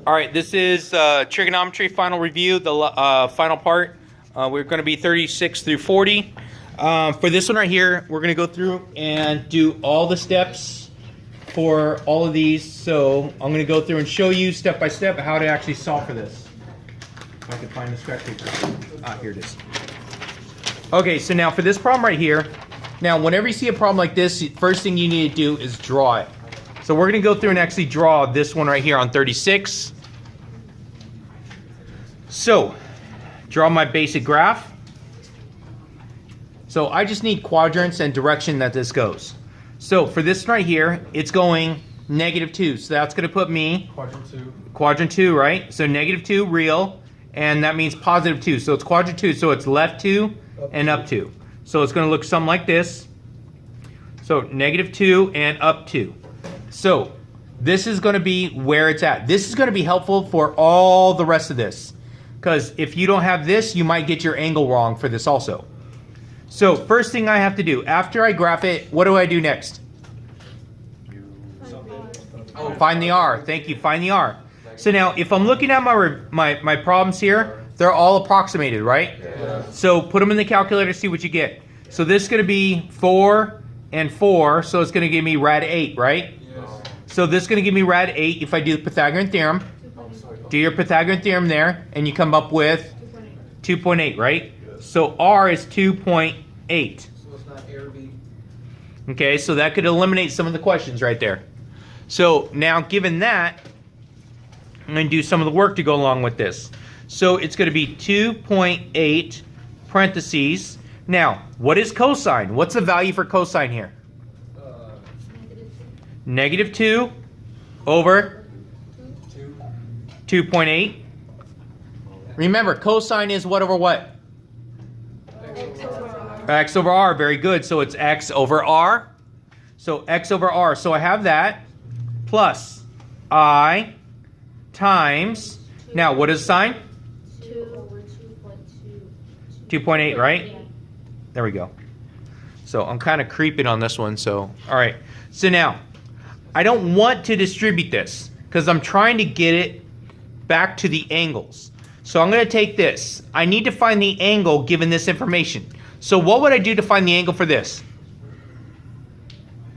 All right, this is trigonometry final review, the final part. We're going to be 36 through 40. For this one right here, we're going to go through and do all the steps for all of these. So I'm going to go through and show you step by step how to actually solve for this. If I can find the scratch paper. Ah, here it is. Okay, so now for this problem right here, now whenever you see a problem like this, first thing you need to do is draw it. So we're going to go through and actually draw this one right here on 36. So, draw my basic graph. So I just need quadrants and direction that this goes. So for this right here, it's going -2. So that's going to put me quadrant 2, right? So -2 real, and that means +2. So it's quadrant 2. So it's left 2 and up 2. So it's going to look something like this. So -2 and up 2. So this is going to be where it's at. This is going to be helpful for all the rest of this. Because if you don't have this, you might get your angle wrong for this also. So first thing I have to do, after I graph it, what do I do next? Find the R. Thank you, find the R. So now, if I'm looking at my problems here, they're all approximated, right? Yeah. So put them in the calculator, see what you get. So this is going to be 4 and 4, so it's going to give me rad 8, right? So this is going to give me rad 8 if I do the Pythagorean theorem. Do your Pythagorean theorem there, and you come up with 2.8, right? So R is 2.8. So it's not A or B. Okay, so that could eliminate some of the questions right there. So now, given that, I'm going to do some of the work to go along with this. So it's going to be 2.8 parentheses. Now, what is cosine? What's the value for cosine here? -2 over 2.8. Remember, cosine is what over what? X over R. Very good. So it's X over R. So X over R. So I have that plus I times. Now, what is sine? 2 over 2.2. 2.8, right? Yeah. There we go. So I'm kind of creeping on this one. So, all right. So now, I don't want to distribute this because I'm trying to get it back to the angles. So I'm going to take this. I need to find the angle given this information. So what would I do to find the angle for this?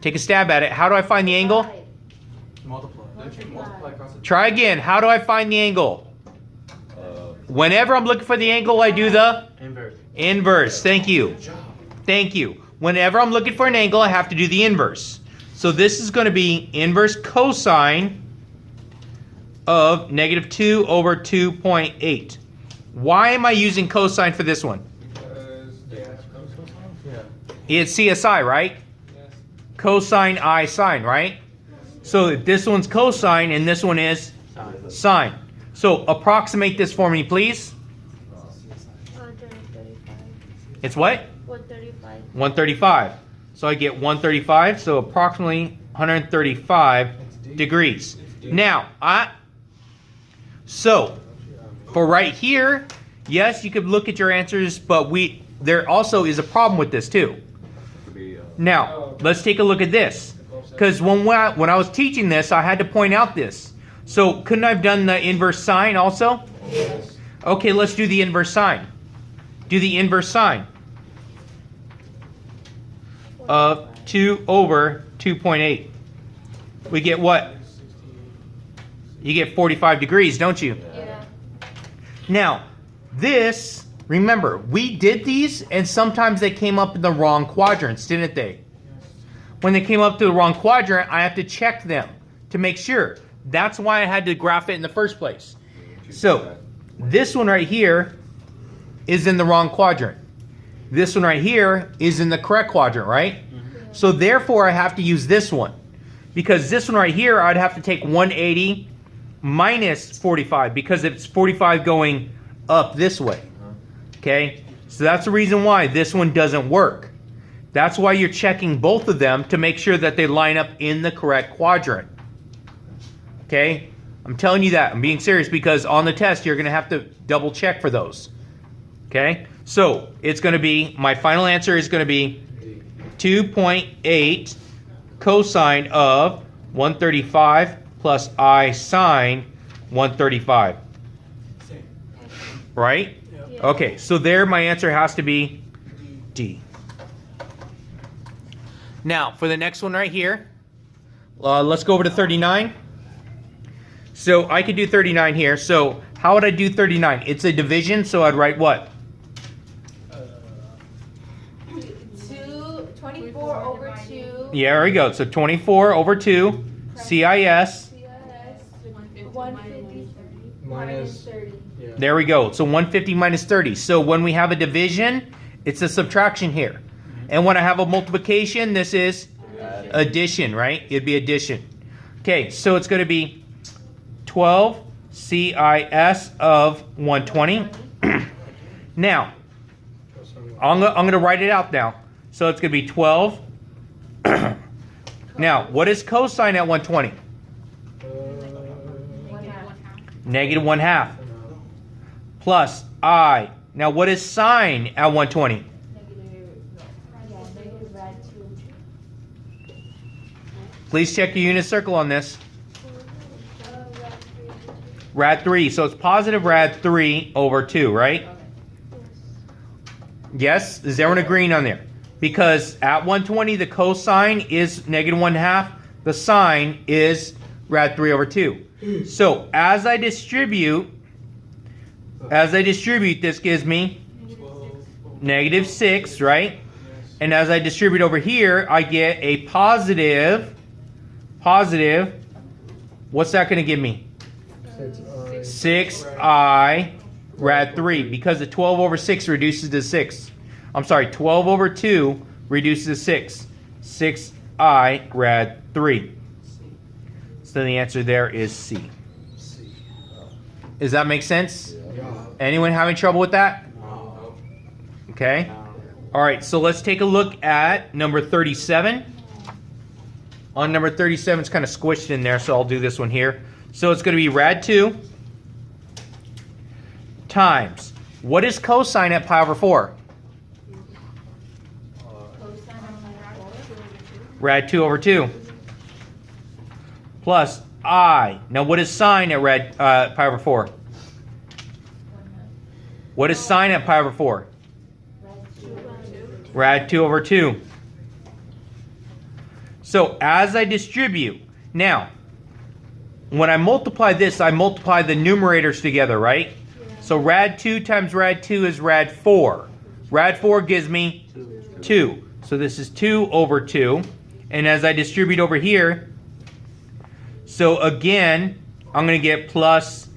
Take a stab at it. How do I find the angle? Multiply across the Try again. How do I find the angle? Whenever I'm looking for the angle, I do the inverse. Thank you. Thank you. Whenever I'm looking for an angle, I have to do the inverse. So this is going to be inverse cosine of -2 over 2.8. Why am I using cosine for this one? It's CSI, right? Yes. Cosine I sine, right? So this one's cosine and this one is sine. So approximate this for me, please. 135. It's what? 135. 135. So I get 135, so approximately 135 degrees. Now, so for right here, yes, you could look at your answers, but there also is a problem with this too. Now, let's take a look at this. Because when I was teaching this, I had to point out this. So couldn't I have done the inverse sine also? Yes. Okay, let's do the inverse sine. Do the inverse sine of 2 over 2.8. We get what? You get 45 degrees, don't you? Yeah. Now, this, remember, we did these and sometimes they came up in the wrong quadrants, didn't they? When they came up to the wrong quadrant, I have to check them to make sure. That's why I had to graph it in the first place. So, this one right here is in the wrong quadrant. This one right here is in the correct quadrant, right? So therefore, I have to use this one. Because this one right here, I'd have to take 180 minus 45 because it's 45 going up this way. Okay? So that's the reason why this one doesn't work. That's why you're checking both of them to make sure that they line up in the correct quadrant. Okay? I'm telling you that. I'm being serious because on the test, you're going to have to double check for those. Okay? So it's going to be, my final answer is going to be 2.8 cosine of 135 plus I sine 135. Same. Right? Yeah. Okay, so there my answer has to be D. Now, for the next one right here, let's go over to 39. So I could do 39 here. So how would I do 39? It's a division, so I'd write what? 24 over 2. Yeah, there we go. So 24 over 2, CIS. 150 minus 30. Yeah. There we go. So 150 minus 30. So when we have a division, it's a subtraction here. And when I have a multiplication, this is addition, right? It'd be addition. Okay, so it's going to be 12 CIS of 120. Now, I'm going to write it out now. So it's going to be 12. Now, what is cosine at 120? Negative 1/2. Plus I. Now, what is sine at 120? Negative rad 2. Please check your unit circle on this. Rad 3. So it's positive rad 3 over 2, right? Yes? Is everyone agreeing on there? Because at 120, the cosine is negative 1/2. The sine is rad 3 over 2. So as I distribute, this gives me negative 6, right? And as I distribute over here, I get a positive, what's that going to give me? 6i rad 3, because the 12 over 6 reduces to 6. I'm sorry, 12 over 2 reduces to 6. 6i rad 3. So the answer there is C. Does that make sense? Anyone having trouble with that? Okay. All right, so let's take a look at number 37. On number 37, it's kind of squished in there, so I'll do this one here. So it's going to be rad 2 times, what is cosine at pi over 4? Rad 2 over 2. Plus I. Now what is sine at pi over 4? What is sine at pi over 4? Rad 2 over 2. So as I distribute, now, when I multiply this, I multiply the numerators together, right? So rad 2 times rad 2 is rad 4. Rad 4 gives me 2. So this is 2 over 2. And as I distribute over here, so again, I'm going to get plus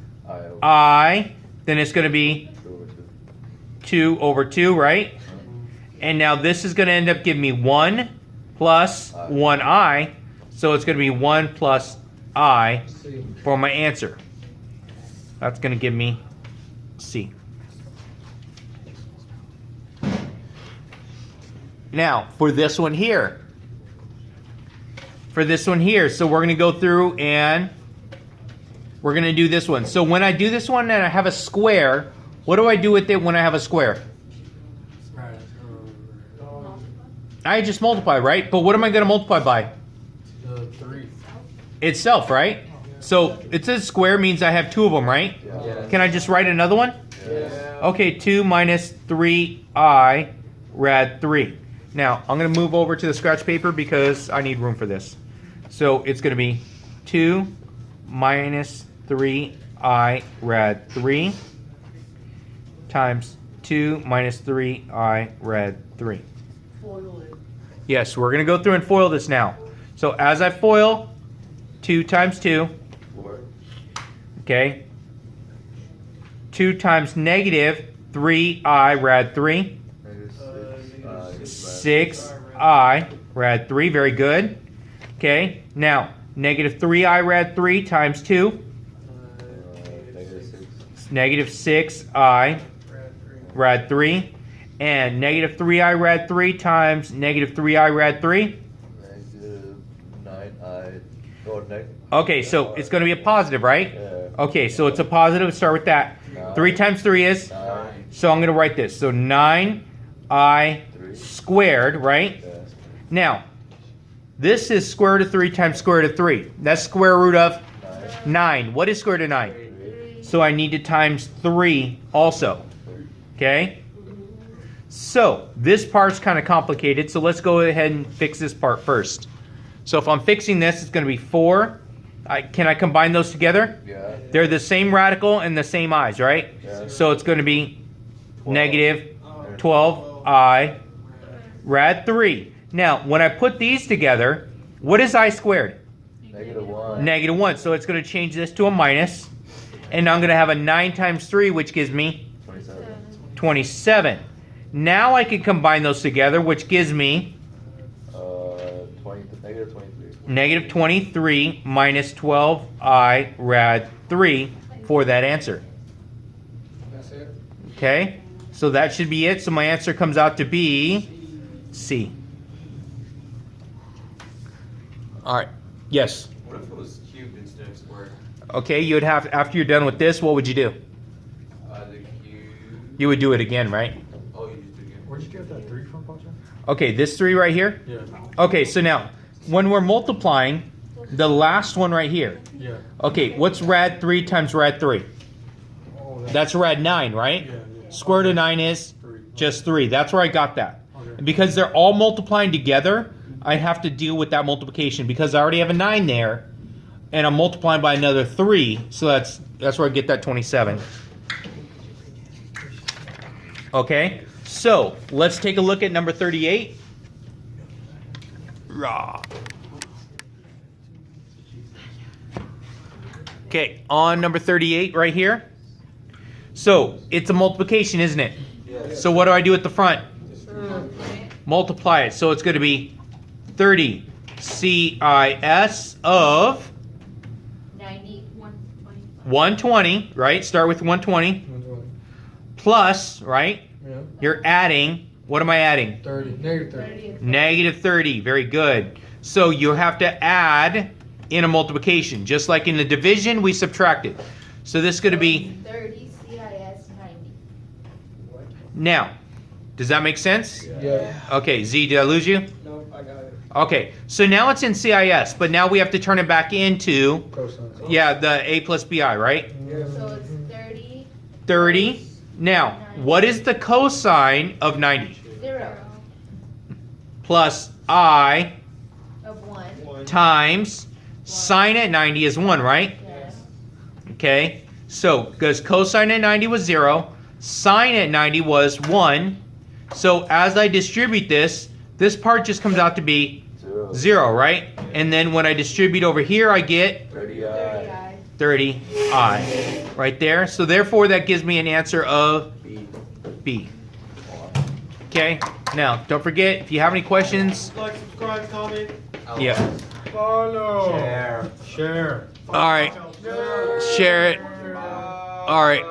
I. Then it's going to be 2 over 2, right? And now this is going to end up giving me 1 plus 1i. So it's going to be 1 plus I for my answer. That's going to give me C. Now, for this one here. So we're going to go through and we're going to do this one. So when I do this one and I have a square, what do I do with it when I have a square? I just multiply, right? But what am I going to multiply by? The 3. Itself, right? So it says square means I have 2 of them, right? Yeah. Can I just write another one? Yeah. Okay, 2 minus 3i rad 3. Now, I'm going to move over to the scratch paper because I need room for this. So it's going to be 2 minus 3i rad 3 times 2 minus 3i rad 3. Yes, we're going to go through and FOIL this now. So as I FOIL, 2 times 2. Okay. 2 times negative 3i rad 3. 6i rad 3. Very good. Okay. Now, negative 3i rad 3 times 2. Negative 6i rad 3. And negative 3i rad 3 times negative 3i rad 3. Negative 9i. Or Okay, so it's going to be a positive, right? Yeah. Okay, so it's a positive. Start with that. 3 times 3 is? 9. So I'm going to write this. So 9i squared, right? Yeah. Now, this is square root of 3 times square root of 3. That's square root of 9. 9. What is square root of 9? 3. So I need to times 3 also. Okay? So this part's kind of complicated, so let's go ahead and fix this part first. So if I'm fixing this, it's going to be 4. Can I combine those together? Yeah. They're the same radical and the same i's, right? Yeah. So it's going to be 12. negative 12i rad 3. Now, when I put these together, what is I squared? -1. Negative 1. So it's going to change this to a minus. And I'm going to have a 9 times 3, which gives me 27. 27. Now I can combine those together, which gives me -23. negative 23 minus 12i rad 3 for that answer. That's it. Okay? So that should be it. So my answer comes out to be C. All right. Yes. What if it was cubed instead of squared? Okay, you would have, after you're done with this, what would you do? The cube. You would do it again, right? Oh, you just do it again. Where'd you get that 3 from, Pacha? Okay, this 3 right here. Yeah. Okay, so now, when we're multiplying, the last one right here. Yeah. Okay, what's rad 3 times rad 3? Oh, That's rad 9, right? Yeah, yeah. Square root of 9 is 3. just 3. That's where I got that. Okay. And because they're all multiplying together, I have to deal with that multiplication because I already have a 9 there, and I'm multiplying by another 3, so that's where I get that 27. Okay, so let's take a look at number 38. Rah. Okay, on number 38 right here. So it's a multiplication, isn't it? Yes. So what do I do at the front? Multiply it. So it's going to be 30 CIS of 120, right? Start with 120 plus, right? Yeah. You're adding, what am I adding? 30. Negative 30. Negative 30. Very good. So you have to add in a multiplication. Just like in the division, we subtracted. So this is going to be 30 CIS 90. now. Does that make sense? Yeah. Okay, Z, did I lose you? Nope, I got it. Okay, so now it's in CIS, but now we have to turn it back into, Cosine. yeah, the A plus BI, right? So it's 30. 30. Now, what is the cosine of 90? 0 Plus I of 1. times sine at 90 is 1, right? Yes. Okay, so because cosine at 90 was 0, sine at 90 was 1. So as I distribute this, this part just comes out to be 0, right? And then when I distribute over here, I get 30i. 30i right there. So therefore, that gives me an answer of B. B. Okay, now don't forget, if you have any questions, Like, subscribe, comment. yeah. Follow. Share. All right, share it. All right.